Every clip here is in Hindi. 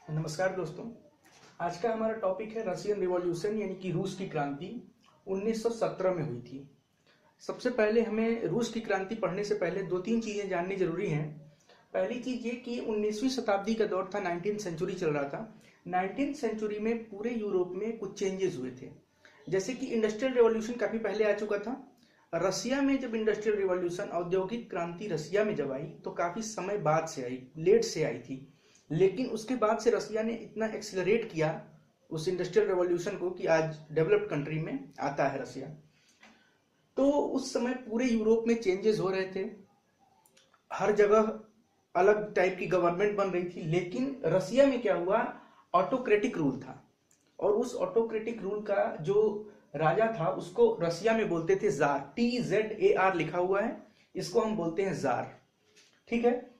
नमस्कार दोस्तों। आज का हमारा टॉपिक है रशियन रिवॉल्यूशन यानी कि रूस की क्रांति 1917 में हुई थी। सबसे पहले हमें रूस की क्रांति पढ़ने से पहले दो तीन चीज़ें जाननी जरूरी हैं। पहली चीज़ ये कि 19वीं शताब्दी का दौर था, 19th सेंचुरी चल रहा था। 19th सेंचुरी में पूरे यूरोप में कुछ चेंजेस हुए थे, जैसे कि इंडस्ट्रियल रिवॉल्यूशन काफ़ी पहले आ चुका था। रसिया में जब इंडस्ट्रियल रिवॉल्यूशन, औद्योगिक क्रांति रसिया में जब आई तो काफ़ी समय बाद से आई, लेट से आई थी। लेकिन उसके बाद से रसिया ने इतना एक्सिलरेट किया उस इंडस्ट्रियल रेवोल्यूशन को कि आज डेवलप्ड कंट्री में आता है रसिया। तो उस समय पूरे यूरोप में चेंजेस हो रहे थे, हर जगह अलग टाइप की गवर्नमेंट बन रही थी। लेकिन रसिया में क्या हुआ, ऑटोक्रेटिक रूल था, और उस ऑटोक्रेटिक रूल का जो राजा था उसको रसिया में बोलते थे जार। TZAR लिखा हुआ है, इसको हम बोलते हैं जार। ठीक है।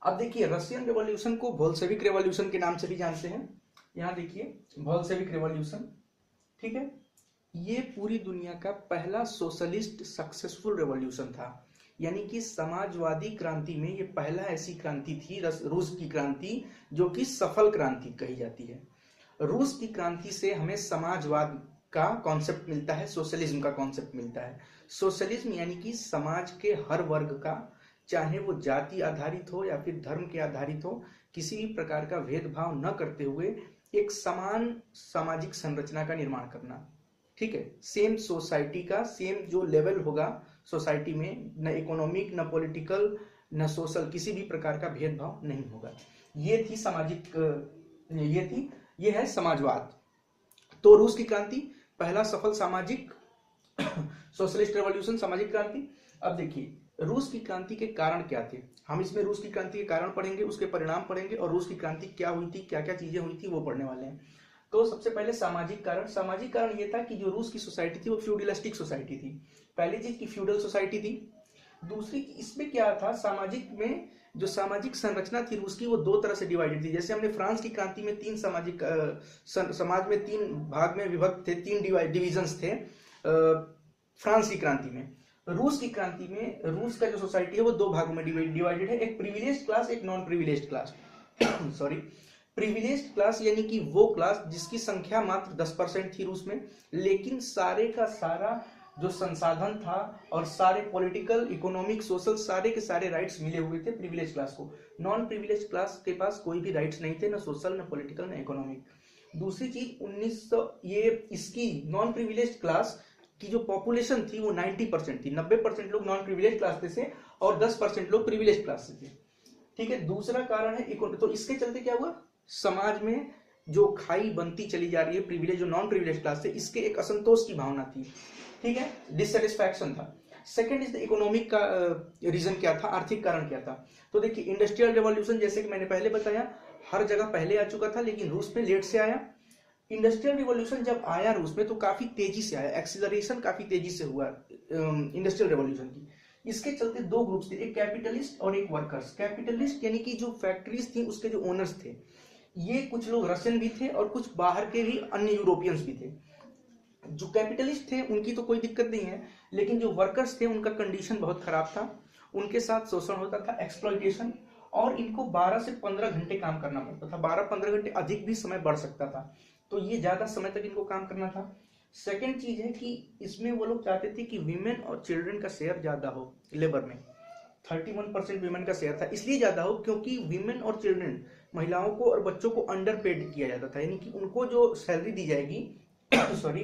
अब देखिए, रशियन रेवोल्यूशन को बोल्शेविक रेवोल्यूशन के नाम से भी जानते हैं। यहाँ देखिए बोल्शेविक रेवोल्यूशन, ठीक है। ये पूरी दुनिया का पहला सोशलिस्ट सक्सेसफुल रेवोल्यूशन था, यानी कि समाजवादी क्रांति में ये पहला ऐसी क्रांति थी, रूस की क्रांति, जो कि सफल क्रांति कही जाती है। रूस की क्रांति से हमें समाजवाद का कॉन्सेप्ट मिलता है, सोशलिज्म का कॉन्सेप्ट मिलता है। सोशलिज्म यानी कि समाज के हर वर्ग का, चाहे वो जाति आधारित हो या फिर धर्म के आधारित हो, किसी भी प्रकार का भेदभाव न करते हुए एक समान सामाजिक संरचना का निर्माण करना। ठीक है, सेम सोसाइटी का सेम जो लेवल होगा सोसाइटी में, न इकोनॉमिक न पॉलिटिकल न सोशल, किसी भी प्रकार का भेदभाव नहीं होगा। ये थी सामाजिक, ये है समाजवाद। तो रूस की क्रांति पहला सफल सामाजिक सोशलिस्ट रेवोल्यूशन, सामाजिक क्रांति। अब देखिए रूस की क्रांति के कारण क्या थे। हम इसमें रूस की क्रांति के कारण पढ़ेंगे, उसके परिणाम पढ़ेंगे, और रूस की क्रांति क्या हुई थी, क्या क्या चीजें हुई थी वो पढ़ने वाले हैं। तो सबसे पहले सामाजिक कारण। सामाजिक कारण ये था कि जो रूस की सोसाइटी थी वो फ्यूडलिस्टिक सोसाइटी थी। पहली चीज की फ्यूडल सोसाइटी थी। दूसरी इसमें क्या था, सामाजिक में जो सामाजिक संरचना थी रूस की, वो दो तरह से डिवाइडेड थी। जैसे हमने फ्रांस की क्रांति में तीन सामाजिक समाज में तीन भाग में विभक्त थे, तीन डिविजन्स थे फ्रांस की क्रांति में। रूस की क्रांति में रूस का जो सोसाइटी है वो दो भागों में डिवाइडेड है, एक प्रिविलेज्ड क्लास, एक non privileged class. Sorry, privileged class यानी कि वो क्लास जिसकी संख्या मात्र 10% थी रूस में, लेकिन सारे का सारा जो संसाधन था और सारे पॉलिटिकल, इकोनॉमिक, सोशल, सारे के सारे राइट्स मिले हुए थे प्रिविलेज क्लास को। नॉन प्रिविलेज क्लास के पास कोई भी राइट्स नहीं थे, ना सोशल, ना पॉलिटिकल, ना इकोनॉमिक। दूसरी चीज 1900, ये इसकी नॉन प्रिविलेज क्लास की जो पॉपुलेशन थी वो 90% थी। 90% लोग नॉन प्रिविलेज क्लास से और 10% लोग प्रिविलेज क्लास से थे। ठीक है। दूसरा कारण है तो इसके चलते क्या हुआ, समाज में जो खाई बनती चली जा रही है प्रिविलेज और नॉन प्रिविलेज क्लास से, इसके एक असंतोष की भावना थी। ठीक है, डिससेटिस्फैक्शन था। सेकंड इज द इकोनॉमिक का रीजन क्या था, आर्थिक कारण क्या था। तो देखिए इंडस्ट्रियल रेवोल्यूशन, जैसे कि मैंने पहले बताया, हर जगह पहले आ चुका था, लेकिन रूस में लेट से आया। इंडस्ट्रियल रिवॉल्यूशन जब आया रूस में तो काफी तेजी से आया, एक्सीलरेशन काफी तेजी से हुआ इंडस्ट्रियल रिवॉल्यूशन की। इसके चलते दो ग्रुप्स थे, एक कैपिटलिस्ट और एक वर्कर्स। कैपिटलिस्ट यानी कि जो फैक्ट्रीज थी उसके जो ओनर्स थे, ये कुछ लोग रशियन भी थे और कुछ बाहर के भी अन्य यूरोपियंस भी थे। जो कैपिटलिस्ट थे उनकी तो कोई दिक्कत नहीं है, लेकिन जो वर्कर्स थे उनका कंडीशन बहुत खराब था, उनके साथ शोषण होता था, एक्सप्लॉइटेशन, और इनको 12 से 15 घंटे काम करना पड़ता था। 12-15 घंटे, अधिक भी समय बढ़ सकता था, तो ये ज्यादा समय तक इनको काम करना था। सेकेंड चीज है कि इसमें वो लोग चाहते थे कि वीमेन और चिल्ड्रन का शेयर ज्यादा हो लेबर में। 31% वीमेन का शेयर था, इसलिए ज्यादा हो क्योंकि वीमेन और चिल्ड्रन, महिलाओं को और बच्चों को अंडर पेड किया जाता था, यानी कि उनको जो सैलरी दी जाएगी सॉरी,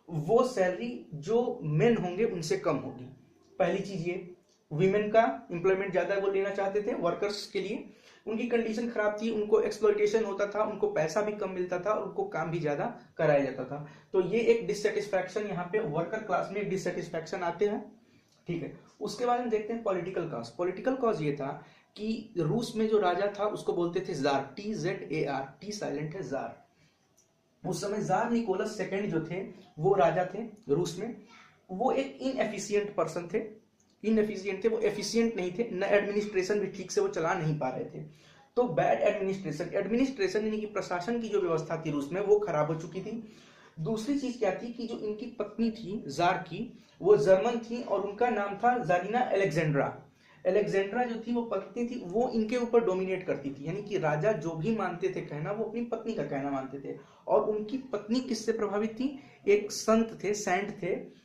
वो सैलरी जो मेन होंगे उनसे कम होगी। पहली चीज ये, वीमेन का एम्प्लॉयमेंट ज्यादा वो लेना चाहते थे वर्कर्स के लिए। उनकी कंडीशन खराब थी, उनको एक्सप्लॉइटेशन होता था, उनको पैसा भी कम मिलता था और उनको काम भी ज्यादा कराया जाता था। तो ये एक डिससेटिस्फैक्शन, यहाँ पे वर्कर क्लास में एक डिससेटिस्फैक्शन आते हैं। ठीक है। उसके बाद हम देखते हैं पॉलिटिकल कॉज। पॉलिटिकल कॉज ये था कि रूस में जो राजा था उसको बोलते थे जार, TZAR, टी साइलेंट है, जार। उस समय जार निकोलस सेकंड जो थे वो राजा थे रूस में। वो एक इनएफिशिएंट पर्सन थे, इनएफिशिएंट थे, वो एफिशिएंट नहीं थे, न एडमिनिस्ट्रेशन भी ठीक से वो चला नहीं पा रहे थे। तो बैड एडमिनिस्ट्रेशन, एडमिनिस्ट्रेशन यानी कि प्रशासन की जो व्यवस्था थी रूस में वो खराब हो चुकी थी। दूसरी चीज क्या थी कि जो इनकी पत्नी थी जार की, वो जर्मन थी और उनका नाम था जारीना अलेक्जेंड्रा। एलेक्जेंड्रा जो थी वो पत्नी थी, वो इनके ऊपर डोमिनेट करती थी, यानी कि राजा जो भी मानते थे कहना वो अपनी पत्नी का कहना मानते थे। और उनकी पत्नी किससे प्रभावित थी? एक संत थे, सेंट थे,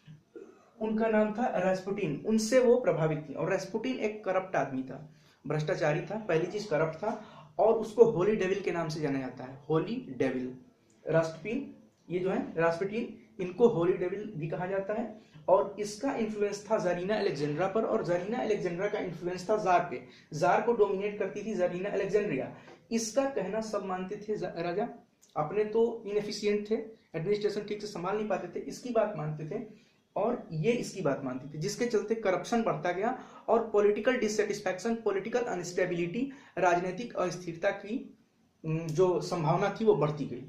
उनका नाम था रास्पुटिन, उनसे वो प्रभावित थी। और रास्पुटिन एक करप्ट आदमी था, भ्रष्टाचारी था, पहली चीज करप्ट था, और उसको होली डेविल के नाम से जाना जाता है, होली डेविल। रास्पुटिन, ये जो है रास्पुटिन, इनको होली डेविल भी कहा जाता है। और इसका इन्फ्लुएंस था जारीना अलेक्जेंड्रा पर, और जारीना अलेक्जेंड्रा का इन्फ्लुएंस था जार पे। जार को डोमिनेट करती थी जारीना अलेक्जेंड्रिया। इसका कहना सब मानते थे, राजा अपने तो इनएफिशिएंट थे, एडमिनिस्ट्रेशन ठीक से संभाल नहीं पाते थे, इसकी बात मानते थे, और ये इसकी बात मानती थी, जिसके चलते करप्शन बढ़ता गया और पॉलिटिकल डिससेटिस्फैक्शन, पॉलिटिकल अनस्टेबिलिटी, राजनीतिक अस्थिरता की जो संभावना थी वो बढ़ती गई।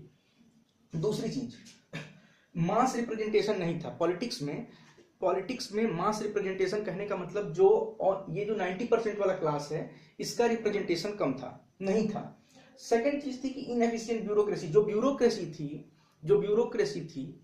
दूसरी चीज, मास रिप्रेजेंटेशन नहीं था पॉलिटिक्स में। पॉलिटिक्स में मास रिप्रेजेंटेशन कहने का मतलब जो, और ये जो 90% वाला क्लास है इसका रिप्रेजेंटेशन कम था, नहीं था। सेकंड चीज थी कि इनएफिशिएंट ब्यूरोक्रेसी, जो ब्यूरोक्रेसी थी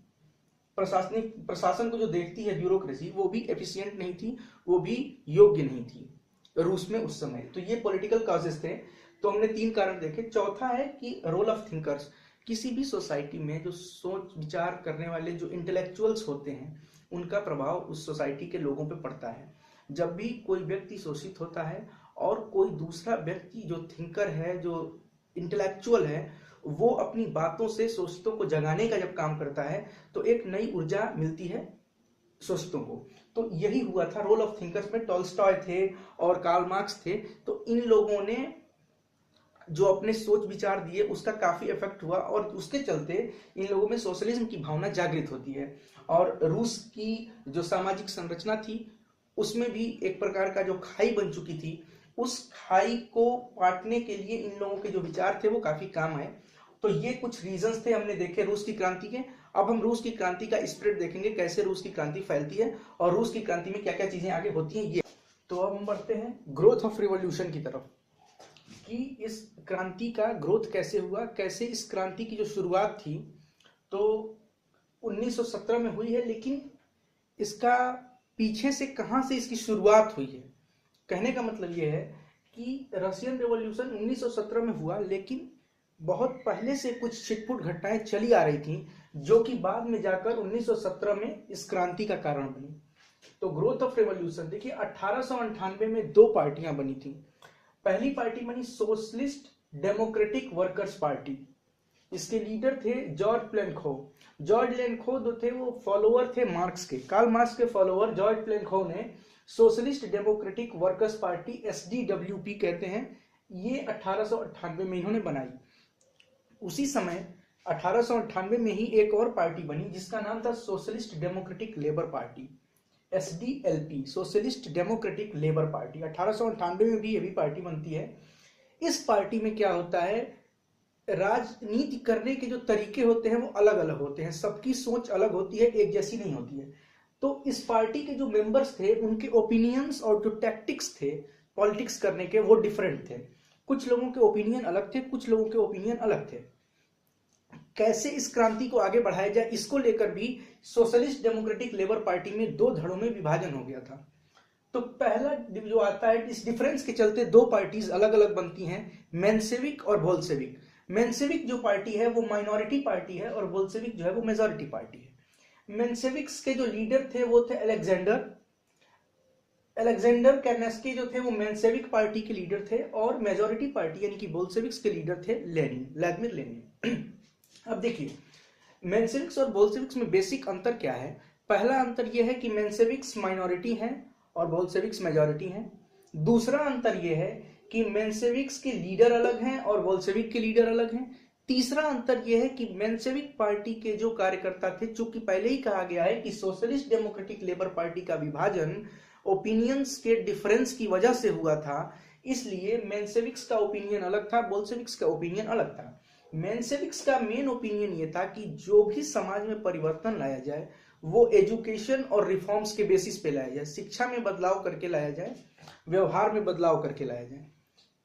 प्रशासनिक, प्रशासन को जो देखती है ब्यूरोक्रेसी, वो भी एफिशिएंट नहीं थी, वो भी योग्य नहीं थी रूस में उस समय। तो ये पॉलिटिकल कॉजेस थे। तो हमने 3 कारण देखे। चौथा है कि रोल ऑफ थिंकर्स, किसी भी सोसाइटी में जो सोच विचार करने वाले जो इंटेलेक्चुअल्स होते हैं उनका प्रभाव उस सोसाइटी के लोगों पे पड़ता है। जब भी कोई व्यक्ति शोषित होता है और कोई दूसरा व्यक्ति जो थिंकर है, जो इंटेलेक्चुअल है, वो अपनी बातों से शोषितों को जगाने का जब काम करता है तो एक नई ऊर्जा मिलती है शोषितों को। तो यही हुआ था रोल ऑफ थिंकर्स में। टॉल्स्टॉय थे और कार्ल मार्क्स थे, तो इन लोगों ने जो अपने सोच विचार दिए उसका काफी इफेक्ट हुआ, और उसके चलते इन लोगों में सोशलिज्म की भावना जागृत होती है। और रूस की जो सामाजिक संरचना थी उसमें भी एक प्रकार का जो खाई बन चुकी थी, उस खाई को पाटने के लिए इन लोगों के जो विचार थे वो काफी काम आए। तो ये कुछ रीजंस थे हमने देखे रूस की क्रांति के। अब हम रूस की क्रांति का स्प्रेड देखेंगे, कैसे रूस की क्रांति फैलती है और रूस की क्रांति में क्या क्या चीजें आगे होती हैं ये। तो अब हम बढ़ते हैं ग्रोथ ऑफ रिवॉल्यूशन की तरफ, कि इस क्रांति का ग्रोथ कैसे हुआ, कैसे इस क्रांति की जो शुरुआत थी तो 1917 में हुई है, लेकिन इसका पीछे से कहां से इसकी शुरुआत हुई है। कहने का मतलब यह है कि रशियन रिवॉल्यूशन 1917 में हुआ, लेकिन बहुत पहले से कुछ छिटपुट घटनाएं चली आ रही थी जो कि बाद में जाकर 1917 में इस क्रांति का कारण बनी। तो ग्रोथ ऑफ रिवॉल्यूशन देखिए, 1898 में 2 पार्टियां बनी थी। पहली पार्टी बनी सोशलिस्ट डेमोक्रेटिक वर्कर्स पार्टी, इसके लीडर थे जॉर्ज प्लेनखो। जॉर्ज प्लेनखो जो थे वो फॉलोअर थे मार्क्स के, कार्ल मार्क्स के फॉलोअर जॉर्ज प्लेनखो ने socialist democratic workers party SDWP कहते हैं, ये 1898 में इन्होंने बनाई। उसी समय 1898 में ही एक और पार्टी बनी जिसका नाम था socialist democratic labour party, SDLP, socialist democratic labour party. 1898 में भी ये भी पार्टी बनती है। इस पार्टी में क्या होता है, राजनीति करने के जो तरीके होते हैं वो अलग अलग होते हैं, सबकी सोच अलग होती है, एक जैसी नहीं होती है। तो इस पार्टी के जो मेंबर्स थे उनके ओपिनियंस और जो टैक्टिक्स थे पॉलिटिक्स करने के वो डिफरेंट थे। कुछ लोगों के ओपिनियन अलग थे, कुछ लोगों के ओपिनियन अलग थे। कैसे इस क्रांति को आगे बढ़ाया जाए इसको लेकर भी सोशलिस्ट डेमोक्रेटिक लेबर पार्टी में 2 धड़ों में विभाजन हो गया था। तो पहला जो आता है, इस डिफरेंस के चलते 2 पार्टीज अलग अलग बनती हैं, मेंशेविक और बोल्शेविक। मेंशेविक जो पार्टी है वो माइनॉरिटी पार्टी है और बोल्शेविक जो है वो मेजॉरिटी पार्टी है। मेंशेविक्स के जो लीडर थे वो थे अलेक्जेंडर कर्नेस्की जो थे वो मेंशेविक पार्टी के लीडर थे, और मेजॉरिटी पार्टी यानी कि बोल्शेविक्स के लीडर थे व्लादिमीर लेनिन। अब देखिए, मेंशेविक्स और बोल्शेविक्स में बेसिक अंतर क्या है। पहला अंतर यह है कि मेंशेविक्स माइनॉरिटी हैं और बोल्शेविक्स मेजॉरिटी हैं। दूसरा अंतर यह है कि मेंशेविक्स के लीडर अलग हैं और बोल्शेविक के लीडर अलग हैं। तीसरा अंतर यह है कि मेंशेविक पार्टी के जो कार्यकर्ता थे, चूंकि पहले ही कहा गया है कि सोशलिस्ट डेमोक्रेटिक लेबर पार्टी का विभाजन ओपिनियंस के डिफरेंस की वजह से हुआ था, इसलिए मेंशेविक्स का ओपिनियन अलग था, बोल्शेविक्स का ओपिनियन अलग था। मेंशेविक्स का मेन ओपिनियन ये था कि जो भी समाज में परिवर्तन लाया जाए वो एजुकेशन और रिफॉर्म्स के बेसिस पे लाया जाए, शिक्षा में बदलाव करके लाया जाए, व्यवहार में बदलाव करके लाया जाए।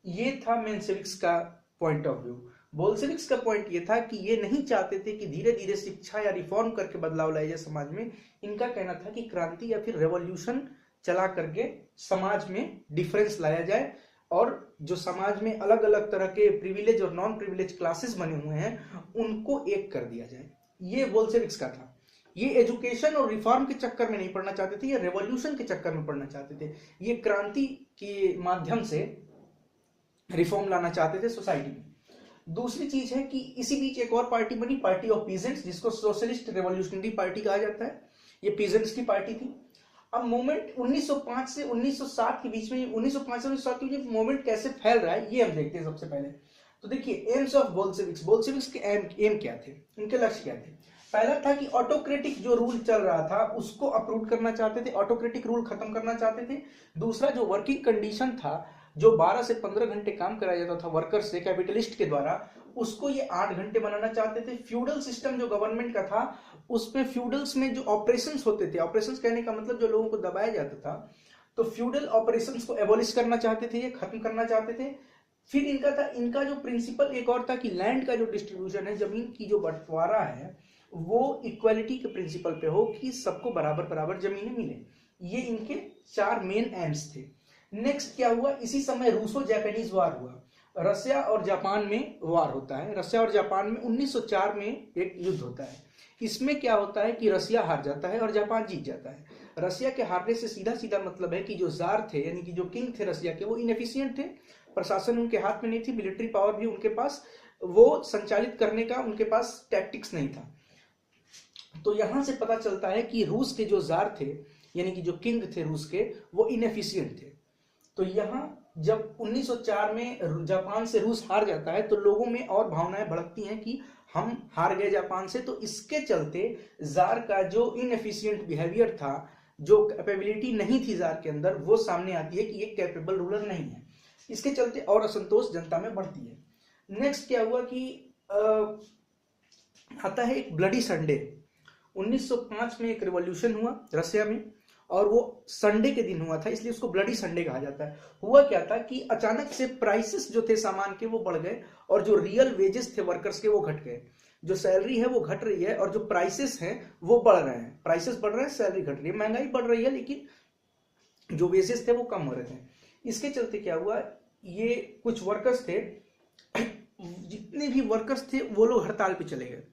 ये था मेंशेविक्स का पॉइंट ऑफ व्यू। बोल्शेविक्स का पॉइंट ये था कि ये नहीं चाहते थे कि धीरे धीरे शिक्षा या रिफॉर्म करके बदलाव लाया जाए समाज में। इनका कहना था कि क्रांति या फिर रेवोल्यूशन चला करके समाज में डिफरेंस लाया जाए और जो समाज में अलग अलग तरह के प्रिविलेज और नॉन प्रिविलेज क्लासेस बने हुए हैं उनको एक कर दिया जाए। ये बोल्शेविक्स का था। ये एजुकेशन और रिफॉर्म के चक्कर में नहीं पढ़ना चाहते थे, ये रेवोल्यूशन के चक्कर में पढ़ना चाहते थे, ये क्रांति के माध्यम से रिफॉर्म लाना चाहते थे सोसाइटी में। दूसरी चीज है कि इसी बीच एक और पार्टी बनी, पार्टी ऑफ पीजेंट्स, जिसको सोशलिस्ट रेवोल्यूशनरी पार्टी कहा जाता है। ये पीजेंट्स की पार्टी थी। अब मूवमेंट 1905 से 1907 के बीच में, 1905 से 1907 के बीच मूवमेंट कैसे फैल रहा है ये हम देखते हैं। सबसे पहले तो देखिए एम्स ऑफ बोल्शेविक्स। बोल्शेविक्स के एम क्या थे, उनके लक्ष्य क्या थे। पहला था कि ऑटोक्रेटिक जो रूल चल रहा था उसको अप्रूव करना चाहते थे, ऑटोक्रेटिक रूल खत्म करना चाहते थे। दूसरा जो वर्किंग कंडीशन था, जो 12 से 15 घंटे काम कराया जाता था वर्कर्स से कैपिटलिस्ट के द्वारा, उसको ये 8 घंटे बनाना चाहते थे। फ्यूडल सिस्टम जो गवर्नमेंट का था उसमें फ्यूडल्स में जो ऑपरेशंस होते थे, ऑपरेशंस कहने का मतलब जो लोगों को दबाया जाता था, तो फ्यूडल ऑपरेशंस को एबॉलिश करना चाहते थे, ये खत्म करना चाहते थे। फिर इनका जो प्रिंसिपल एक और था कि लैंड का जो डिस्ट्रीब्यूशन है, जमीन की जो बंटवारा है, वो इक्वालिटी के प्रिंसिपल पे हो कि सबको बराबर बराबर जमीनें मिले। ये इनके 4 मेन एम्स थे। नेक्स्ट क्या हुआ, इसी समय रूसो जापानीज वार हुआ। रसिया और जापान में वार होता है। रसिया और जापान में 1904 में एक युद्ध होता है। इसमें क्या होता है कि रसिया हार जाता है और जापान जीत जाता है। रसिया के हारने से सीधा सीधा मतलब है कि जो जार थे यानी कि जो किंग थे रसिया के, वो इनएफिशिएंट थे, प्रशासन उनके हाथ में नहीं थी, मिलिट्री पावर भी उनके पास वो संचालित करने का उनके पास टैक्टिक्स नहीं था। तो यहां से पता चलता है कि रूस के जो जार थे यानी कि जो किंग थे रूस के, वो इनएफिशिएंट थे। तो यहां जब 1904 में जापान से रूस हार जाता है तो लोगों में और भावनाएं भड़कती हैं कि हम हार गए जापान से। तो इसके चलते जार का जो इनएफिशिएंट बिहेवियर था, जो कैपेबिलिटी नहीं थी जार के अंदर, वो सामने आती है कि ये कैपेबल रूलर नहीं है। इसके चलते और असंतोष जनता में बढ़ती है। नेक्स्ट क्या हुआ कि आता है एक ब्लडी संडे। 1905 में एक रिवॉल्यूशन हुआ रसिया में और वो संडे के दिन हुआ था, इसलिए उसको ब्लडी संडे कहा जाता है। हुआ क्या था कि अचानक से प्राइसेस जो थे सामान के वो बढ़ गए और जो रियल वेजेस थे वर्कर्स के वो घट गए। जो सैलरी है वो घट रही है और जो प्राइसेस हैं वो बढ़ रहे हैं। प्राइसेस बढ़ रहे हैं, सैलरी घट रही है, महंगाई बढ़ रही है, लेकिन जो वेजेस थे वो कम हो रहे थे। इसके चलते क्या हुआ, ये कुछ वर्कर्स थे, जितने भी वर्कर्स थे वो लोग हड़ताल पे चले गए,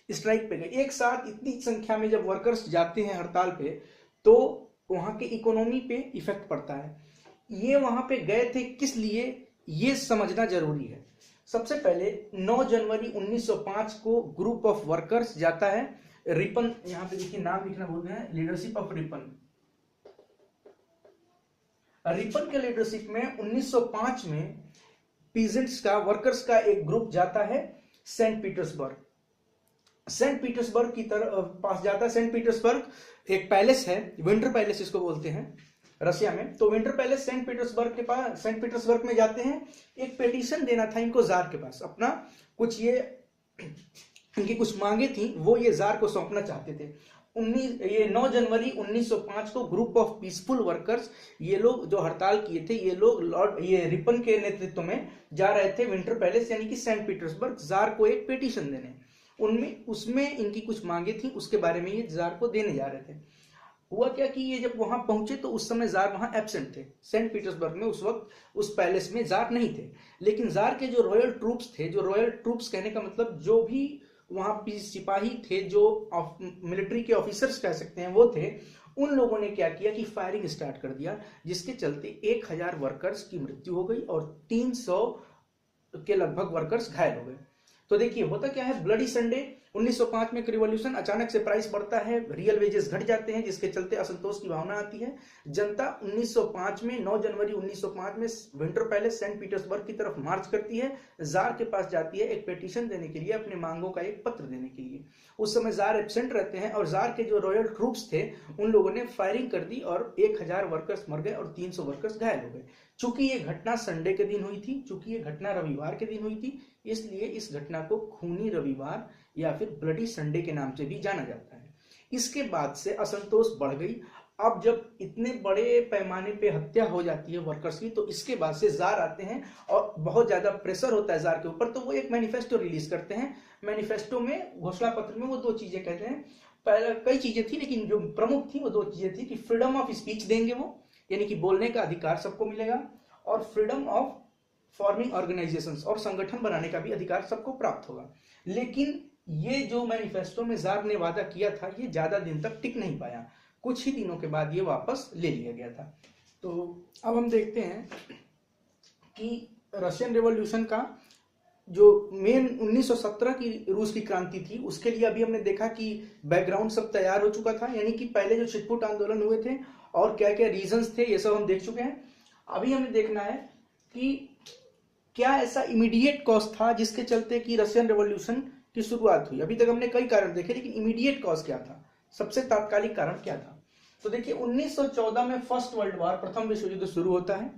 स्ट्राइक पे गए। एक साथ इतनी संख्या में जब वर्कर्स जाते हैं हड़ताल पे तो वहां के इकोनॉमी पे इफेक्ट पड़ता है। ये वहां पे गए थे किस लिए, ये समझना जरूरी है। सबसे पहले 9 जनवरी 1905 को ग्रुप ऑफ वर्कर्स जाता है रिपन, यहां पे देखिए नाम लिखना भूल गए, लीडरशिप ऑफ रिपन। रिपन के लीडरशिप में 1905 में पीजेंट्स का, वर्कर्स का एक ग्रुप जाता है सेंट पीटर्सबर्ग। सेंट पीटर्सबर्ग की तरफ पास जाता है। सेंट पीटर्सबर्ग एक पैलेस है, विंटर पैलेस इसको बोलते हैं रसिया में। तो विंटर पैलेस सेंट पीटर्सबर्ग के पास, सेंट पीटर्सबर्ग में जाते हैं। एक पिटीशन देना था इनको जार के पास, अपना कुछ ये इनकी कुछ मांगे थी, वो ये जार को सौंपना चाहते थे। 9 जनवरी 1905 को ग्रुप ऑफ पीसफुल वर्कर्स, ये लोग जो हड़ताल किए थे, ये रिपन के नेतृत्व में जा रहे थे विंटर पैलेस यानी कि सेंट पीटर्सबर्ग, जार को एक पिटीशन देने। उसमें इनकी कुछ मांगे थी, उसके बारे में ये जार को देने जा रहे थे। हुआ क्या कि ये जब वहां पहुंचे तो उस समय जार वहां एब्सेंट थे। सेंट पीटर्सबर्ग में उस वक्त उस पैलेस में जार नहीं थे, लेकिन जार के जो रॉयल ट्रूप्स थे, जो रॉयल ट्रूप्स कहने का मतलब जो भी वहां पे सिपाही थे, जो मिलिट्री के ऑफिसर्स कह सकते हैं, वो थे, उन लोगों ने क्या किया कि फायरिंग स्टार्ट कर दिया, जिसके चलते 1000 वर्कर्स की मृत्यु हो गई और 300 के लगभग वर्कर्स घायल हो गए। तो देखिए होता क्या है, ब्लडी संडे 1905 में एक रिवॉल्यूशन, अचानक से प्राइस बढ़ता है, रियल वेजेस घट जाते हैं, जिसके चलते असंतोष की भावना आती है। जनता 1905 में 9 जनवरी 1905 में विंटर पैलेस सेंट पीटर्सबर्ग की तरफ मार्च करती है, जार के पास जाती है एक पिटीशन देने के लिए, अपने मांगों का एक पत्र देने के लिए। उस समय जार एब्सेंट रहते हैं और जार के जो रॉयल ट्रूप्स थे उन लोगों ने फायरिंग कर दी और 1000 वर्कर्स मर गए और 300 वर्कर्स घायल हो गए। चूंकि ये घटना संडे के दिन हुई थी, चूंकि ये घटना रविवार के दिन हुई थी, इसलिए इस घटना को खूनी रविवार या फिर ब्लडी संडे के नाम से भी जाना जाता है। इसके बाद से असंतोष बढ़ गई। अब जब इतने बड़े पैमाने पे हत्या हो जाती है वर्कर्स की, तो इसके बाद से जार आते हैं और बहुत ज्यादा प्रेशर होता है जार के ऊपर, तो वो एक मैनिफेस्टो रिलीज करते हैं। मैनिफेस्टो में, घोषणा पत्र में वो 2 चीजें कहते हैं। पहले कई चीजें थी, लेकिन जो प्रमुख थी वो 2 चीजें थी कि फ्रीडम ऑफ स्पीच देंगे वो, यानी कि बोलने का अधिकार सबको मिलेगा, और फ्रीडम ऑफ फॉर्मिंग ऑर्गेनाइजेशंस, और संगठन बनाने का भी अधिकार सबको प्राप्त होगा। लेकिन ये जो मैनिफेस्टो में जार ने वादा किया था ये ज्यादा दिन तक टिक नहीं पाया, कुछ ही दिनों के बाद ये वापस ले लिया गया था। तो अब हम देखते हैं कि रशियन रिवॉल्यूशन का जो मेन 1917 की रूस की क्रांति थी उसके लिए अभी हमने देखा कि बैकग्राउंड सब तैयार हो चुका था, यानी कि पहले जो छिटपुट आंदोलन हुए थे और क्या क्या रीजंस थे ये सब हम देख चुके हैं। अभी हमें देखना है कि क्या ऐसा इमीडिएट कॉज था जिसके चलते कि रशियन रिवॉल्यूशन की शुरुआत हुई। अभी तक हमने कई कारण देखे, लेकिन इमीडिएट कॉज क्या था, सबसे तात्कालिक कारण क्या था। तो देखिए 1914 में फर्स्ट वर्ल्ड वॉर, प्रथम विश्व युद्ध शुरू होता है,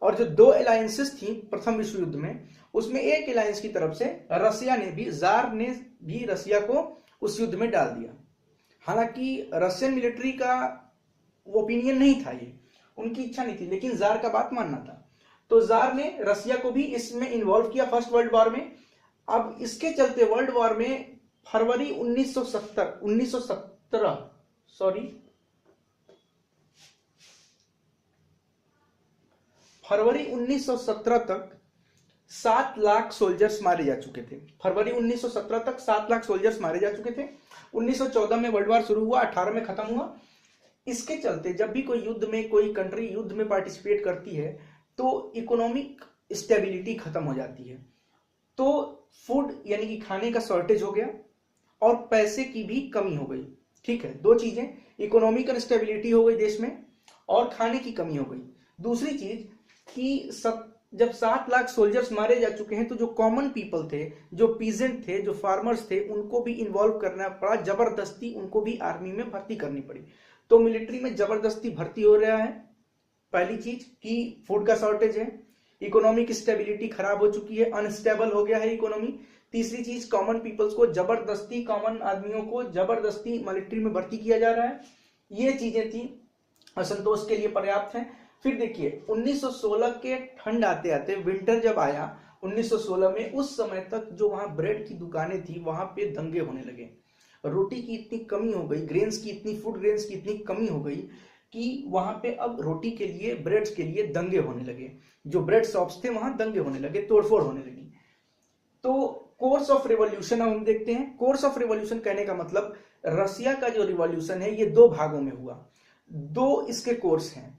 और जो दो अलायंसेस थी प्रथम विश्व युद्ध में, उसमें एक अलायंस की तरफ से रसिया ने भी, जार ने भी रसिया को उस युद्ध में डाल दिया। हालांकि रशियन मिलिट्री का ओपिनियन नहीं था, ये उनकी इच्छा नहीं थी, लेकिन जार का बात मानना था। तो जार ने रसिया को भी इसमें इन्वॉल्व किया फर्स्ट वर्ल्ड वॉर में। अब इसके चलते वर्ल्ड वॉर में फरवरी 1917 तक 7 लाख सोल्जर्स मारे जा चुके थे। फरवरी 1917 तक 7 लाख सोल्जर्स मारे जा चुके थे। 1914 में वर्ल्ड वॉर शुरू हुआ, 18 में खत्म हुआ। इसके चलते जब भी कोई युद्ध में, कोई कंट्री युद्ध में पार्टिसिपेट करती है तो इकोनॉमिक स्टेबिलिटी खत्म हो जाती है। तो फूड यानी कि खाने का शॉर्टेज हो गया और पैसे की भी कमी हो गई। ठीक है, दो चीजें, इकोनॉमिकल स्टेबिलिटी हो गई देश में और खाने की कमी हो गई। दूसरी चीज कि जब 7 लाख सोल्जर्स मारे जा चुके हैं तो जो कॉमन पीपल थे, जो पीजेंट थे, जो फार्मर्स थे, उनको भी इन्वॉल्व करना पड़ा, जबरदस्ती उनको भी आर्मी में भर्ती करनी पड़ी। तो मिलिट्री में जबरदस्ती भर्ती हो रहा है। पहली चीज कि फूड का शॉर्टेज है, इकोनॉमिक स्टेबिलिटी खराब हो चुकी है, अनस्टेबल हो गया है इकोनॉमी। तीसरी चीज, कॉमन पीपल्स को जबरदस्ती, कॉमन आदमियों को जबरदस्ती मिलिट्री में भर्ती किया जा रहा है। ये चीजें थी, असंतोष के लिए पर्याप्त है। फिर देखिए 1916 के ठंड आते आते, विंटर जब आया 1916 में, उस समय तक जो वहां ब्रेड की दुकानें थी वहां पे दंगे होने लगे। रोटी की इतनी कमी हो गई, ग्रेन्स की इतनी, फूड ग्रेन्स की इतनी कमी हो गई कि वहां पे अब रोटी के लिए, ब्रेड्स के लिए दंगे होने लगे। जो ब्रेड शॉप्स थे वहां दंगे होने लगे, तोड़फोड़ होने लगी। तो कोर्स ऑफ रिवॉल्यूशन हम देखते हैं। कोर्स ऑफ रिवॉल्यूशन कहने का मतलब, रसिया का जो रिवॉल्यूशन है ये 2 भागों में हुआ, 2 इसके कोर्स हैं।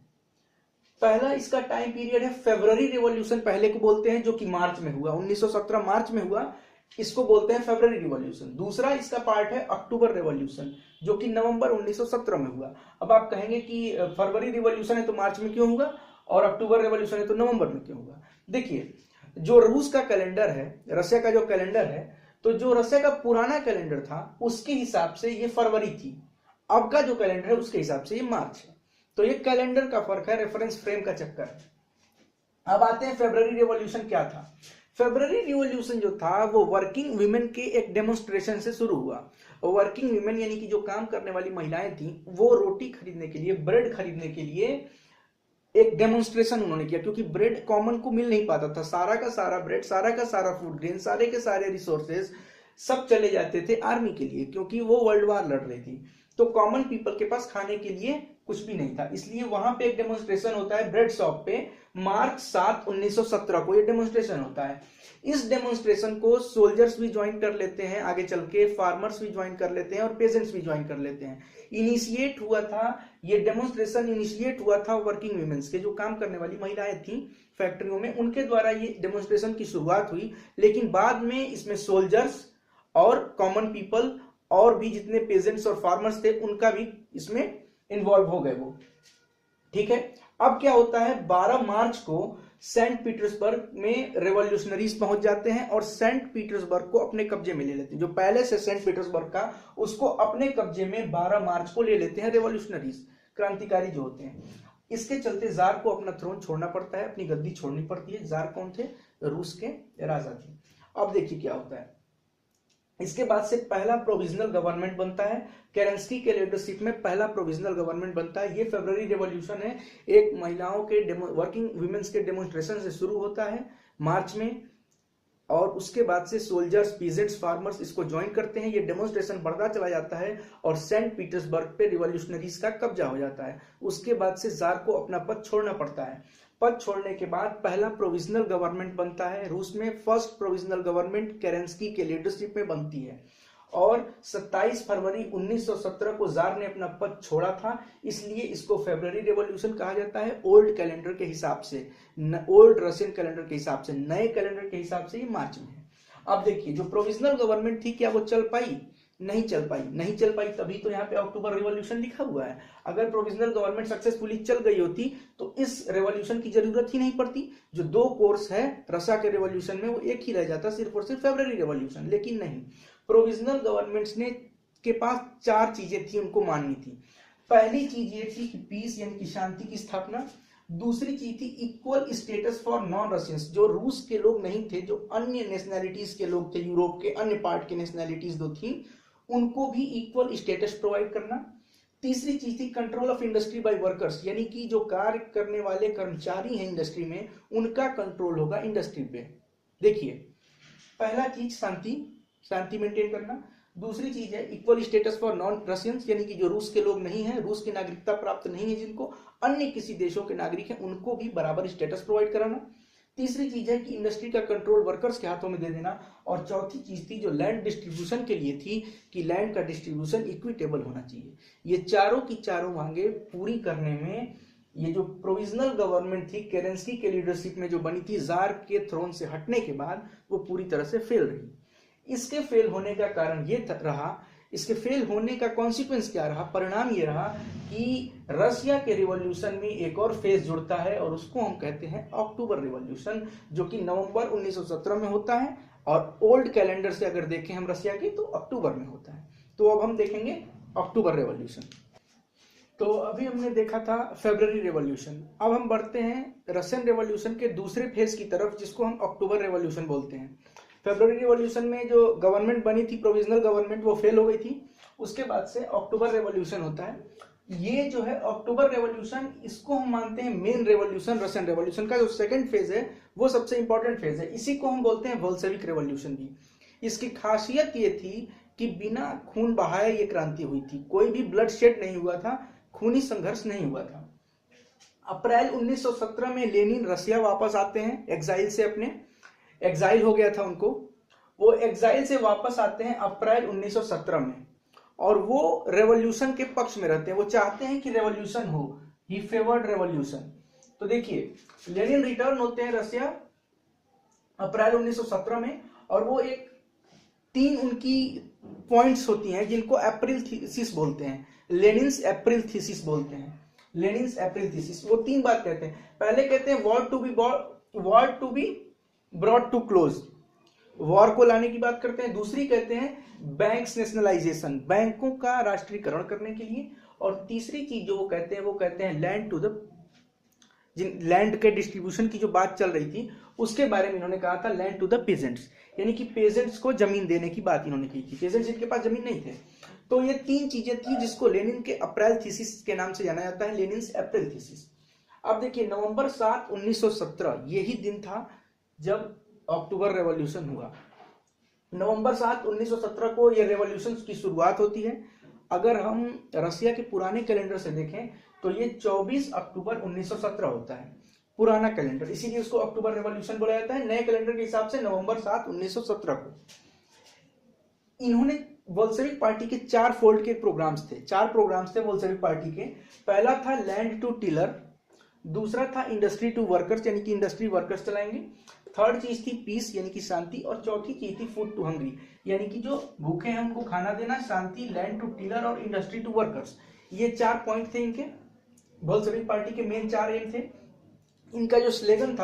पहला इसका टाइम पीरियड है फरवरी रिवॉल्यूशन, पहले को बोलते हैं, जो कि मार्च में हुआ, 1917 मार्च में हुआ, इसको बोलते हैं फरवरी रिवॉल्यूशन। दूसरा इसका पार्ट है अक्टूबर रिवॉल्यूशन, जो कि नवंबर 1917 में हुआ। अब आप कहेंगे कि फरवरी रिवॉल्यूशन है तो मार्च में क्यों हुआ और अक्टूबर रिवॉल्यूशन है तो नवंबर में क्यों हुआ। देखिए जो रूस का कैलेंडर है, रसिया का जो कैलेंडर है, तो जो रसिया का पुराना कैलेंडर था उसके हिसाब से ये फरवरी थी, अब का जो कैलेंडर है उसके हिसाब से ये मार्च है। तो ये कैलेंडर का फर्क है, रेफरेंस फ्रेम का चक्कर है। अब आते हैं फरवरी रिवॉल्यूशन क्या था। फरवरी रिवॉल्यूशन जो था वो वर्किंग वुमेन के एक डेमोन्स्ट्रेशन से शुरू हुआ। वर्किंग वुमेन यानी कि जो काम करने वाली महिलाएं थी, वो रोटी खरीदने के लिए, ब्रेड खरीदने के लिए एक डेमोन्स्ट्रेशन उन्होंने किया, क्योंकि ब्रेड कॉमन को मिल नहीं पाता था। सारा का सारा ब्रेड, सारा का सारा फूड ग्रेन, सारे के सारे रिसोर्सेज सब चले जाते थे आर्मी के लिए, क्योंकि वो वर्ल्ड वॉर लड़ रही थी। तो कॉमन पीपल के पास खाने के लिए कुछ भी नहीं था, इसलिए वहां पे एक डेमोन्स्ट्रेशन होता है ब्रेड शॉप पे, मार्च 7, 1917 को ये डेमोन्स्ट्रेशन होता है। इस डेमोन्स्ट्रेशन को सोल्जर्स भी ज्वाइन कर लेते हैं, आगे चल के फार्मर्स भी ज्वाइन कर लेते हैं और पेजेंट्स भी ज्वाइन कर लेते हैं। इनिशिएट हुआ था, ये डेमोन्स्ट्रेशन इनिशिएट हुआ था वर्किंग वुमेन्स के, जो काम करने वाली महिलाएं थी फैक्ट्रियों में, उनके द्वारा ये डेमोन्स्ट्रेशन की शुरुआत हुई। लेकिन बाद में इसमें सोल्जर्स और कॉमन पीपल और भी जितने पेजेंट्स और फार्मर्स थे उनका भी इसमें इन्वॉल्व हो गए वो। ठीक है, अब क्या होता है, 12 मार्च को सेंट पीटर्सबर्ग में रेवोल्यूशनरीज पहुंच जाते हैं और सेंट पीटर्सबर्ग को अपने कब्जे में ले लेते हैं। जो पहले से सेंट पीटर्सबर्ग का, उसको अपने कब्जे में 12 मार्च को ले लेते हैं रेवोल्यूशनरीज, क्रांतिकारी जो होते हैं। इसके चलते जार को अपना थ्रोन छोड़ना पड़ता है, अपनी गद्दी छोड़नी पड़ती है। जार कौन थे, रूस के राजा थे। अब देखिए क्या होता है, इसके बाद से पहला प्रोविजनल गवर्नमेंट बनता है, केरेंस्की के लीडरशिप में पहला प्रोविजनल गवर्नमेंट बनता है। ये फरवरी रिवॉल्यूशन है, एक महिलाओं के वर्किंग वुमेन्स के डेमोन्स्ट्रेशन से शुरू होता है मार्च में, और उसके बाद से सोल्जर्स, पीजेंट्स, फार्मर्स इसको ज्वाइन करते हैं। ये डेमोन्स्ट्रेशन बढ़ता चला जाता है और सेंट पीटर्सबर्ग पे रिवॉल्यूशनरीज का कब्जा हो जाता है। उसके बाद से जार को अपना पद छोड़ना पड़ता है। पद छोड़ने के बाद पहला प्रोविजनल गवर्नमेंट बनता है रूस में। फर्स्ट प्रोविजनल गवर्नमेंट केरेंस्की के लीडरशिप में बनती है और 27 फरवरी 1917 को जार ने अपना पद छोड़ा था, इसलिए इसको फेब्रुअरी रेवोल्यूशन कहा जाता है। ओल्ड कैलेंडर के हिसाब से, ओल्ड रशियन कैलेंडर के हिसाब से, नए कैलेंडर के हिसाब से ये मार्च में है। अब देखिए, जो प्रोविजनल गवर्नमेंट थी क्या वो चल पाई? नहीं चल पाई। नहीं चल पाई तभी तो यहाँ पे अक्टूबर रिवॉल्यूशन लिखा हुआ है। अगर प्रोविजनल गवर्नमेंट सक्सेसफुली चल गई होती तो इस रेवोल्यूशन की जरूरत ही नहीं पड़ती। जो 2 कोर्स है रसा के रेवोल्यूशन में वो एक ही रह जाता, सिर्फ और सिर्फ फेब्रुअरी रेवोल्यूशन। लेकिन नहीं, प्रोविजनल गवर्नमेंट्स ने के पास 4 चीजें थी उनको माननी थी। पहली चीज ये थी कि पीस यानी कि शांति की स्थापना। दूसरी चीज थी equal status for non Russians, जो रूस के लोग नहीं थे, जो अन्य नेशनैलिटीज के लोग थे, यूरोप के अन्य पार्ट के नेशनैलिटीज जो थी उनको भी इक्वल स्टेटस प्रोवाइड करना। तीसरी चीज थी control of industry by workers, यानी कि जो कार्य करने वाले कर्मचारी हैं इंडस्ट्री में उनका कंट्रोल होगा इंडस्ट्री पे। देखिए, पहला चीज शांति मेंटेन करना। दूसरी चीज है equal status for non Russians, यानी कि जो रूस के लोग नहीं है, रूस की नागरिकता प्राप्त नहीं है, जिनको अन्य किसी देशों के नागरिक हैं उनको भी बराबर स्टेटस प्रोवाइड कराना। तीसरी चीज है कि इंडस्ट्री का कंट्रोल वर्कर्स के हाथों में दे देना। और चौथी चीज थी जो लैंड डिस्ट्रीब्यूशन के लिए थी कि लैंड का डिस्ट्रीब्यूशन इक्विटेबल होना चाहिए। ये चारों की चारों मांगे पूरी करने में ये जो प्रोविजनल गवर्नमेंट थी केरेंस्की के लीडरशिप में जो बनी थी जार के थ्रोन से हटने के बाद, वो पूरी तरह से फेल रही। इसके फेल होने का कारण ये रहा, इसके फेल होने का कॉन्सिक्वेंस क्या रहा, परिणाम ये रहा कि रशिया के रिवॉल्यूशन में एक और फेज जुड़ता है और उसको हम कहते हैं अक्टूबर रिवॉल्यूशन, जो कि नवंबर 1917 में होता है और ओल्ड कैलेंडर से अगर देखें हम रशिया की तो अक्टूबर में होता है। तो अब हम देखेंगे अक्टूबर रिवॉल्यूशन। तो अभी हमने देखा था फेब्रुअरी रिवॉल्यूशन, अब हम बढ़ते हैं रशियन रिवॉल्यूशन के दूसरे फेज की तरफ जिसको हम अक्टूबर रिवॉल्यूशन बोलते हैं। फेब्रुअरी रिवॉल्यूशन में जो गवर्नमेंट बनी थी प्रोविजनल गवर्नमेंट वो फेल हो गई थी। उसके बाद से अक्टूबर रेवोल्यूशन होता है। ये जो है अक्टूबर रेवोल्यूशन, इसको हम मानते हैं मेन रेवोल्यूशन रशियन रेवोल्यूशन का। जो सेकंड फेज है वो सबसे इंपॉर्टेंट फेज है, इसी को हम बोलते हैं बोल्शेविक रेवोल्यूशन भी। इसकी खासियत ये थी कि बिना खून बहाए ये क्रांति हुई थी, कोई भी ब्लड शेड नहीं हुआ था, खूनी संघर्ष नहीं हुआ था। अप्रैल 1917 में लेनिन रशिया वापस आते हैं एग्जाइल से, अपने एग्जाइल हो गया था उनको, वो एग्जाइल से वापस आते हैं अप्रैल 1917 में और वो रेवोल्यूशन के पक्ष में रहते हैं। वो चाहते हैं कि रेवोल्यूशन हो, ही फेवर्ड रेवोल्यूशन। तो देखिए, लेनिन रिटर्न होते हैं रशिया अप्रैल 1917 में और वो एक 3 उनकी पॉइंट्स होती हैं जिनको अप्रैल थीसिस बोलते हैं, लेनिन्स अप्रैल थीसिस बोलते हैं। लेनिन्स अप्रैल थीसिस वो 3 बात कहते हैं। पहले कहते हैं war to be brought to close, war को लाने की बात करते हैं। दूसरी कहते हैं बैंक्स नेशनलाइजेशन, बैंकों का राष्ट्रीयकरण करने के लिए। और तीसरी चीज जो वो कहते हैं लैंड टू द, लैंड के डिस्ट्रीब्यूशन की जो बात चल रही थी उसके बारे में इन्होंने कहा था लैंड टू द पेजेंट्स, यानी कि पेजेंट्स को जमीन देने की बात इन्होंने की थी। पेजेंट्स जिनके पास जमीन नहीं थे। तो ये 3 चीजें थी जिसको लेनिन के अप्रैल थीसिस के नाम से जाना जाता है, लेनिन्स अप्रैल थीसिस। अब देखिए, नवंबर 7, 1917 यही दिन था जब अक्टूबर रेवोल्यूशन हुआ। नवंबर 7, 1917 को यह रेवोल्यूशन की शुरुआत होती है। अगर हम रशिया के पुराने कैलेंडर से देखें तो ये 24 अक्टूबर 1917 होता है पुराना कैलेंडर, इसीलिए उसको अक्टूबर रेवोल्यूशन बोला जाता है। नए कैलेंडर के हिसाब से नवंबर 7, 1917 को इन्होंने बोल्शेविक पार्टी के 4 फोल्ड के प्रोग्राम्स थे। 4 प्रोग्राम्स थे बोल्शेविक पार्टी के। पहला था लैंड टू टिलर, दूसरा था इंडस्ट्री टू वर्कर्स, यानी कि इंडस्ट्री वर्कर्स चलाएंगे। थर्ड चीज थी पीस, यानी कि शांति। और चौथी चीज थी फूड टू हंग्री, यानी कि जो भूखे हैं उनको खाना देना। शांति, लैंड टू टिलर और इंडस्ट्री टू वर्कर्स, ये 4 पॉइंट थे इनके। बोल्शेविक पार्टी के मेन 4 एम थे। इनका जो स्लोगन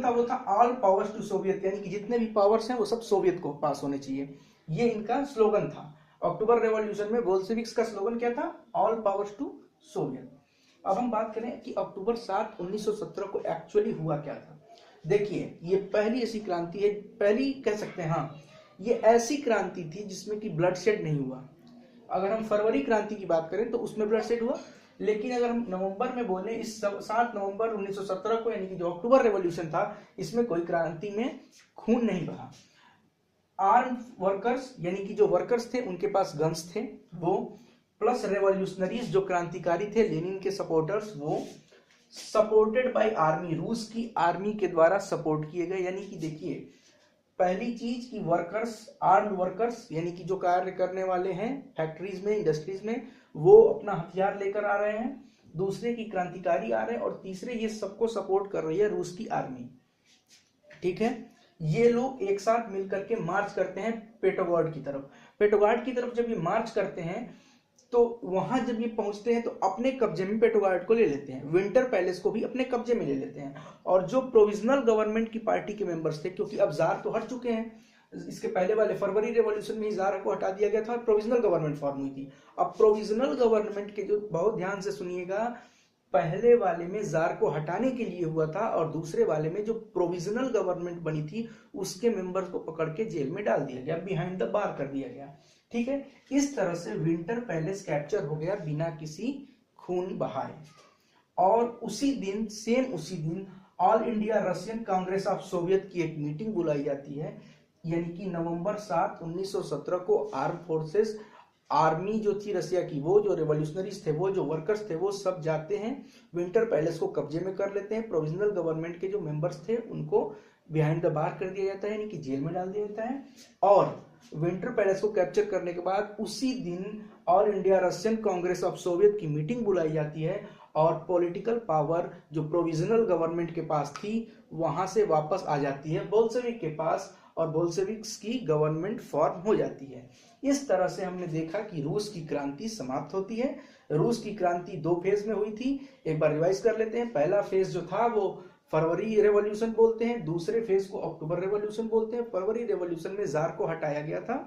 था वो था ऑल पावर्स टू सोवियत, यानी कि जितने भी पावर्स हैं वो सब सोवियत को पास होने चाहिए, ये इनका स्लोगन था। अक्टूबर रेवोल्यूशन में बोल्शेविक्स का स्लोगन क्या था? All powers to Soviet. अब हम बात करें कि अक्टूबर 7, 1917 को एक्चुअली हुआ क्या था। देखिए, ये पहली ऐसी क्रांति है, पहली कह सकते हैं, हाँ, ये ऐसी क्रांति थी जिसमें कि ब्लड शेड नहीं हुआ। अगर हम फरवरी क्रांति की बात करें तो उसमें ब्लड शेड हुआ, लेकिन अगर हम नवंबर में बोले, इस 7 नवंबर 1917 को, यानी कि जो अक्टूबर रेवोल्यूशन था, इसमें कोई क्रांति में खून नहीं बहा। आर्म वर्कर्स यानी कि जो वर्कर्स थे उनके पास गन्स थे वो, प्लस रेवोल्यूशनरीज जो क्रांतिकारी थे, लेनिन के सपोर्टर्स, वो सपोर्टेड बाय आर्मी, रूस की आर्मी के द्वारा सपोर्ट किए गए। यानी कि देखिए, पहली चीज कि वर्कर्स, आर्म्ड वर्कर्स यानी कि जो कार्य करने वाले हैं फैक्ट्रीज में, इंडस्ट्रीज में, वो अपना हथियार लेकर आ रहे हैं। दूसरे की क्रांतिकारी आ रहे हैं, और तीसरे ये सबको सपोर्ट कर रही है रूस की आर्मी। ठीक है, ये लोग एक साथ मिलकर के मार्च करते हैं पेट्रोग्राड की तरफ। पेट्रोग्राड की तरफ जब ये मार्च करते हैं तो वहां जब ये पहुंचते हैं तो अपने कब्जे में पेट्रोग्राड को ले लेते हैं, विंटर पैलेस को भी अपने कब्जे में ले लेते हैं। और जो प्रोविजनल गवर्नमेंट की पार्टी के मेंबर्स थे, क्योंकि अब जार तो हट चुके हैं, इसके पहले वाले फरवरी रेवोल्यूशन में जार को हटा दिया गया था और प्रोविजनल गवर्नमेंट फॉर्म हुई थी। अब प्रोविजनल गवर्नमेंट के जो, बहुत ध्यान से सुनिएगा, पहले वाले में जार को हटाने के लिए हुआ था, और दूसरे वाले में जो प्रोविजनल गवर्नमेंट बनी थी उसके मेंबर्स को पकड़ के जेल में डाल दिया गया, बिहाइंड द बार कर दिया गया। ठीक है, इस तरह से विंटर पैलेस कैप्चर हो गया बिना किसी खून बहाए। और उसी दिन, सेम उसी दिन, all India Russian Congress of Soviet की एक मीटिंग बुलाई जाती है, यानी कि नवंबर 7, 1917 को आर्म फोर्सेस, आर्मी जो थी रसिया की, वो जो रेवोल्यूशनरीज थे, वो जो वर्कर्स थे, वो सब जाते हैं विंटर पैलेस को कब्जे में कर लेते हैं। प्रोविजनल गवर्नमेंट के जो मेंबर्स थे उनको बिहाइंड द बार कर दिया जाता है, यानी कि जेल में डाल दिया जाता है। और विंटर पैलेस को कैप्चर करने के बाद उसी दिन all India Russian Congress of Soviet की मीटिंग बुलाई जाती है, और पॉलिटिकल पावर जो प्रोविजनल गवर्नमेंट के पास थी वहां से वापस आ जाती है बोल्शेविक के पास, और बोल्शेविक्स की गवर्नमेंट फॉर्म हो जाती है। इस तरह से हमने देखा कि रूस की क्रांति समाप्त होती है। रूस की क्रांति 2 फेज में हुई थी, एक बार रिवाइज कर लेते हैं। पहला फेज जो था वो फरवरी रेवोल्यूशन बोलते हैं, दूसरे फेज को अक्टूबर रेवोल्यूशन बोलते हैं। फरवरी रेवोल्यूशन में जार को हटाया गया था,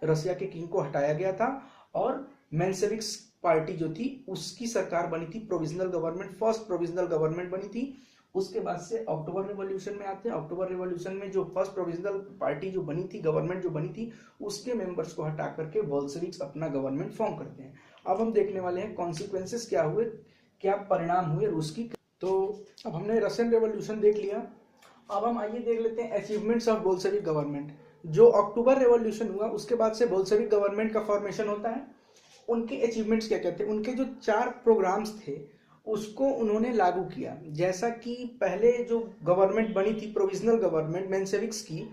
रसिया के किंग को हटाया गया था, और मेंशेविक्स पार्टी जो थी उसकी सरकार बनी थी, provisional government, first provisional government बनी थी। उसके बाद से अक्टूबर रिवॉल्यूशन में आते हैं। अक्टूबर रिवॉल्यूशन में जो फर्स्ट प्रोविजनल पार्टी जो बनी थी, गवर्नमेंट जो बनी थी, उसके मेंबर्स को हटा करके बोल्शेविक्स अपना गवर्नमेंट फॉर्म करते हैं। अब हम देखने वाले हैं कॉन्सिक्वेंसेस क्या हुए, क्या परिणाम हुए रूस की। तो अब हमने रशियन रेवोल्यूशन देख लिया, अब हम आइए देख लेते हैं अचीवमेंट्स ऑफ बोल्शेविक गवर्नमेंट। जो अक्टूबर रेवोल्यूशन हुआ उसके बाद से बोल्शेविक गवर्नमेंट का फॉर्मेशन होता है। उनके अचीवमेंट्स क्या कहते हैं, उनके जो 4 प्रोग्राम्स थे उसको उन्होंने लागू किया। जैसा कि पहले जो गवर्नमेंट बनी थी प्रोविजनल गवर्नमेंट मेंशेविक्स की,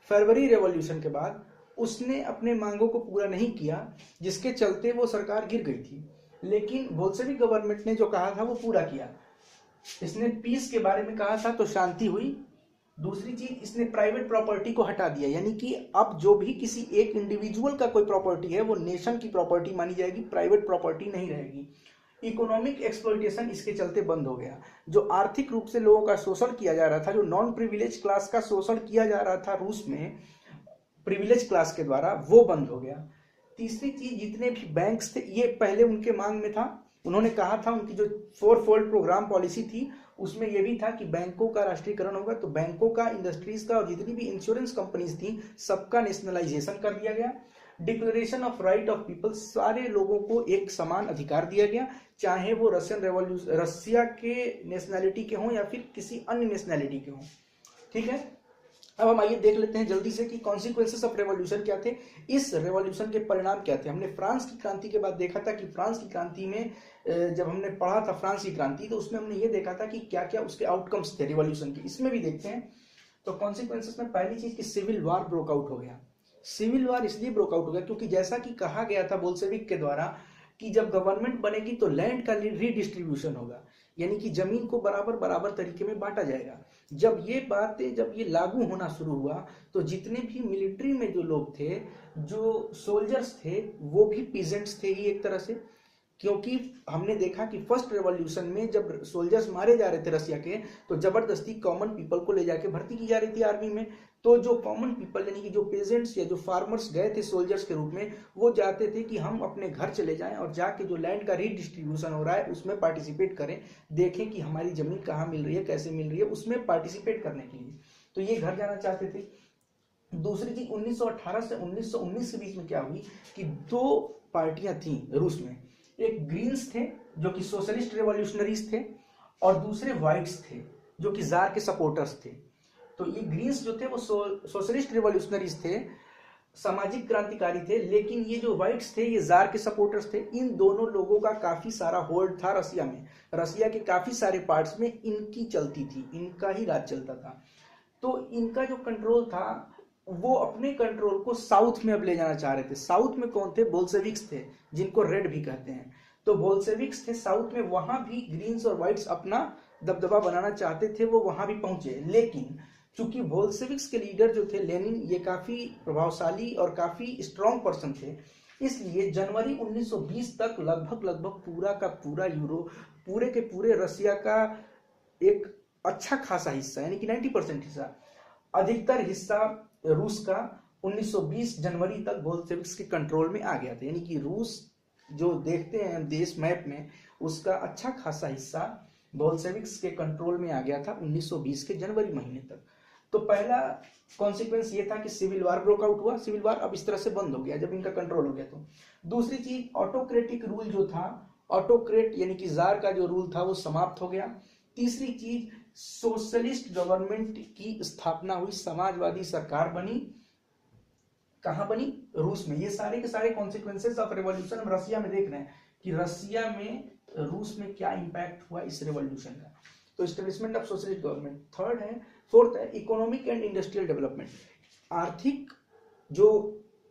फरवरी रेवोल्यूशन के बाद उसने अपने मांगों को पूरा नहीं किया, जिसके चलते वो सरकार गिर गई थी। लेकिन बोल्शेविक गवर्नमेंट ने जो कहा था वो पूरा किया। इसने पीस के बारे में कहा था तो शांति हुई। दूसरी चीज, इसने प्राइवेट प्रॉपर्टी को हटा दिया, यानी कि अब जो भी किसी एक इंडिविजुअल का कोई प्रॉपर्टी है वो नेशन की प्रॉपर्टी मानी जाएगी, प्राइवेट प्रॉपर्टी नहीं रहेगी। इकोनॉमिक एक्सप्लॉइटेशन इसके चलते बंद हो गया। जो आर्थिक रूप से लोगों का शोषण किया जा रहा था, जो नॉन प्रिविलेज क्लास का शोषण किया जा रहा था रूस में प्रिविलेज क्लास के द्वारा, वो बंद हो गया। तीसरी चीज, जितने भी बैंक्स थे, ये पहले उनके मांग में था, उन्होंने कहा था, उनकी जो 4 फोल्ड प्रोग्राम पॉलिसी थी उसमें यह भी था कि बैंकों का राष्ट्रीयकरण होगा। तो बैंकों का, इंडस्ट्रीज का, और जितनी भी इंश्योरेंस कंपनीज थी सबका नेशनलाइजेशन कर दिया गया। Declaration of right of people, सारे लोगों को एक समान अधिकार दिया गया, चाहे वो रसिया के नेशनैलिटी के हों या फिर किसी अन्य नेशनैलिटी के हों। ठीक है, अब हम आइए देख लेते हैं जल्दी से कि कॉन्सिक्वेंसेस ऑफ रेवोल्यूशन क्या थे, इस रेवोल्यूशन के परिणाम क्या थे। हमने फ्रांस की क्रांति के बाद देखा था कि फ्रांस की क्रांति में, जब हमने पढ़ा था फ्रांस की क्रांति, तो उसमें हमने ये देखा था कि क्या क्या उसके आउटकम्स थे रिवॉल्यूशन के। इसमें भी देखते हैं। तो कॉन्सिक्वेंसेस में पहली चीज कि सिविल वार ब्रोक आउट हो गया। सिविल वार इसलिए ब्रोक आउट हो गया क्योंकि जैसा कि कहा गया था बोल्शेविक के द्वारा कि जब गवर्नमेंट बनेगी तो लैंड का रीडिस्ट्रीब्यूशन होगा, यानी कि जमीन को बराबर बराबर तरीके में बांटा जाएगा। जब ये लागू होना शुरू हुआ तो जितने भी मिलिट्री में जो लोग थे, जो सोल्जर्स थे, वो भी पीजेंट्स थे ही एक तरह से। क्योंकि हमने देखा कि फर्स्ट रेवोल्यूशन में जब सोल्जर्स मारे जा रहे थे रसिया के, तो जबरदस्ती कॉमन पीपल को ले जाके भर्ती की जा रही थी आर्मी में। तो जो कॉमन पीपल यानी कि जो पेजेंट्स या जो फार्मर्स गए थे सोल्जर्स के रूप में, वो चाहते थे कि हम अपने घर चले जाएं और जाके जो लैंड का रीडिस्ट्रीब्यूशन हो रहा है उसमें पार्टिसिपेट करें, देखें कि हमारी जमीन कहाँ मिल रही है, कैसे मिल रही है, उसमें पार्टिसिपेट करने के लिए। तो ये घर जाना चाहते थे। दूसरी चीज, 1918 से 1919 के बीच में क्या हुई कि 2 पार्टियां थी रूस में। एक ग्रीन्स थे जो कि सोशलिस्ट रेवोल्यूशनरीज थे, और दूसरे व्हाइट्स थे जो कि जार के सपोर्टर्स थे। तो ये ग्रीन्स जो थे वो सोशलिस्ट रेवोल्यूशनरीज थे, सामाजिक क्रांतिकारी थे, लेकिन ये जो व्हाइट्स थे ये जार के सपोर्टर्स थे। इन दोनों लोगों का काफी सारा होल्ड था रसिया में, रसिया के काफी सारे पार्ट्स में इनकी चलती थी, इनका ही राज चलता था। तो इनका जो कंट्रोल था वो अपने कंट्रोल को साउथ में अब ले जाना चाह रहे थे। साउथ में कौन थे? बोल्शेविक्स थे, जिनको रेड भी कहते हैं। तो बोल्शेविक्स थे साउथ में, वहां भी ग्रीन्स और व्हाइट्स अपना दबदबा बनाना चाहते थे, वो वहां भी पहुंचे। लेकिन चूंकि बोल्शेविक्स के लीडर जो थे लेनिन, ये काफी प्रभावशाली और काफी स्ट्रॉन्ग पर्सन थे, इसलिए जनवरी 1920 तक लगभग पूरा का पूरा यूरोप, पूरे के पूरे रसिया का एक अच्छा खासा हिस्सा यानी कि 90% हिस्सा, अधिकतर हिस्सा रूस का 1920 जनवरी तक बोल्शेविक्स के कंट्रोल में आ गया था। यानी कि रूस जो देखते हैं हम देश मैप में, उसका अच्छा खासा हिस्सा बोल्शेविक्स के कंट्रोल में आ गया था 1920 के जनवरी महीने तक। तो पहला कॉन्सिक्वेंस ये था कि सिविल वार ब्रोकआउट हुआ। सिविल वार अब इस तरह से बंद हो गया जब इनका कंट्रोल हो गया। तो दूसरी चीज, ऑटोक्रेटिक रूल जो था, ऑटोक्रेट यानी कि जार का जो रूल था वो समाप्त हो गया। तीसरी चीज, सोशलिस्ट गवर्नमेंट की स्थापना हुई, समाजवादी सरकार बनी। कहां बनी? रूस में। ये सारे के सारे कॉन्सिक्वेंसेस ऑफ रेवोल्यूशन हम रसिया में देख रहे हैं कि रसिया में, रूस में क्या इंपैक्ट हुआ इस रेवोल्यूशन का। तो establishment of socialist government third है। फोर्थ है इकोनॉमिक एंड इंडस्ट्रियल डेवलपमेंट।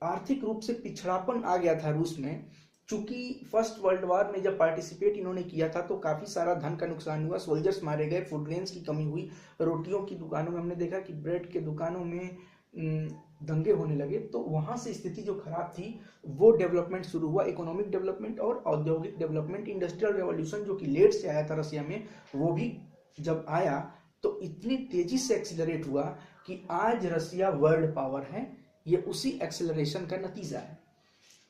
आर्थिक रूप से पिछड़ापन आ गया था रूस में, चूंकि फर्स्ट वर्ल्ड वॉर में जब पार्टिसिपेट इन्होंने किया था तो काफी सारा धन का नुकसान हुआ, सोल्जर्स मारे गए, फूड ग्रेन्स की कमी हुई, रोटियों की दुकानों में हमने देखा कि ब्रेड के दुकानों में दंगे होने लगे। तो वहां से स्थिति जो खराब थी, वो डेवलपमेंट शुरू हुआ, इकोनॉमिक डेवलपमेंट और औद्योगिक डेवलपमेंट। इंडस्ट्रियल रेवोल्यूशन जो कि लेट से आया था रसिया में, वो भी जब आया तो इतनी तेजी से एक्सिलरेट हुआ कि आज रसिया वर्ल्ड पावर है। ये उसी एक्सिलरेशन का नतीजा है।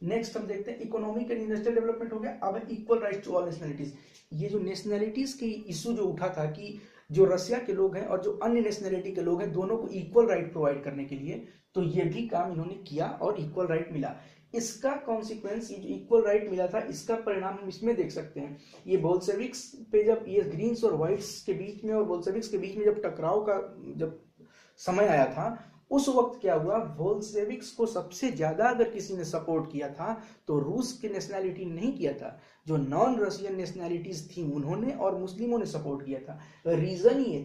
नेक्स्ट हम देखते हैं इकोनॉमिक एंड इंडस्ट्रियल डेवलपमेंट हो गया। अब है equal right to all nationalities. ये जो नेशनलिटीज की इशू जो उठा था कि जो रसिया के लोग हैं और जो अन्य नेशनलिटी के लोग हैं, दोनों को इक्वल राइट प्रोवाइड करने के लिए, तो ये भी काम इन्होंने किया और इक्वल राइट मिला। इसका कॉन्सिक्वेंस, ये जो इक्वल राइट मिला था, इसका परिणाम हम इसमें देख सकते हैं। ये बोल्शेविक्स पे जब ये ग्रीन्स और व्हाइट्स के बीच में और बोल्शेविक्स के बीच में जब टकराव का जब समय आया था, उस वक्त क्या हुआ, बोल्शेविक्स को सबसे ज्यादा अगर किसी ने सपोर्ट किया था तो रूस की नेशनैलिटी नहीं किया था, जो नॉन रशियन नेशनैलिटीज थी उन्होंने और मुस्लिमों ने सपोर्ट किया था। रीजन ये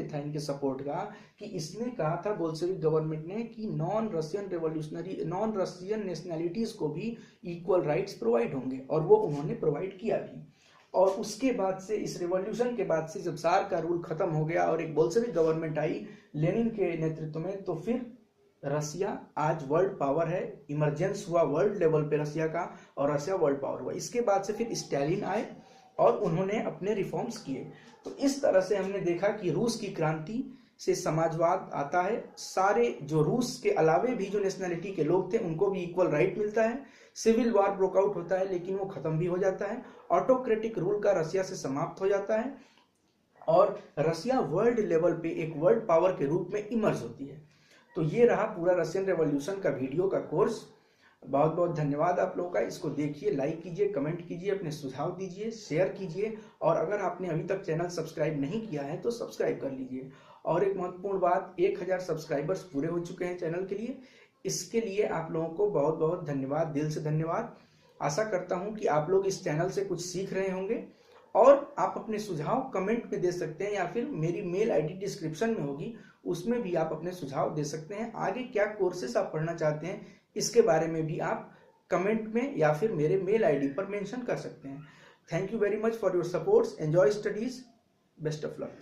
था इनके सपोर्ट का कि इसने कहा था बोल्शेविक गवर्नमेंट ने कि नॉन रशियन नेशनैलिटीज को भी इक्वल राइट्स प्रोवाइड होंगे, और वो उन्होंने प्रोवाइड किया भी। और उसके बाद से, इस रिवॉल्यूशन के बाद से जब जार का रूल खत्म हो गया और एक बोल्शेविक गवर्नमेंट आई लेनिन के नेतृत्व में, तो फिर रसिया आज वर्ल्ड पावर है। इमरजेंस हुआ वर्ल्ड लेवल पे रसिया का, और रसिया वर्ल्ड पावर हुआ। इसके बाद से फिर स्टालिन आए और उन्होंने अपने रिफॉर्म्स किए। तो इस तरह से हमने देखा कि रूस की क्रांति से समाजवाद आता है। सारे जो रूस के अलावे भी जो नेशनैलिटी के लोग थे उनको भी इक्वल राइट मिलता है। सिविल वॉर ब्रोकआउट होता है लेकिन वो खत्म भी हो जाता है। ऑटोक्रेटिक रूल का रसिया से समाप्त हो जाता है और रसिया वर्ल्ड लेवल पे एक वर्ल्ड पावर के रूप में इमर्ज होती है। तो ये रहा पूरा रशियन रेवोल्यूशन का वीडियो का कोर्स। बहुत बहुत धन्यवाद आप लोगों का। इसको देखिए, लाइक कीजिए, कमेंट कीजिए, अपने सुझाव दीजिए, शेयर कीजिए, और अगर आपने अभी तक चैनल सब्सक्राइब नहीं किया है तो सब्सक्राइब कर लीजिए। और एक महत्वपूर्ण बात, 1000 सब्सक्राइबर्स पूरे हो चुके हैं चैनल के लिए। इसके लिए आप लोगों को बहुत बहुत धन्यवाद, दिल से धन्यवाद। आशा करता हूं कि आप लोग इस चैनल से कुछ सीख रहे होंगे, और आप अपने सुझाव कमेंट में दे सकते हैं या फिर मेरी मेल आईडी डिस्क्रिप्शन में होगी, उसमें भी आप अपने सुझाव दे सकते हैं। आगे क्या कोर्सेस आप पढ़ना चाहते हैं इसके बारे में भी आप कमेंट में या फिर मेरे मेल आईडी पर मेंशन कर सकते हैं। Thank you very much for your supports. Enjoy studies. Best of luck.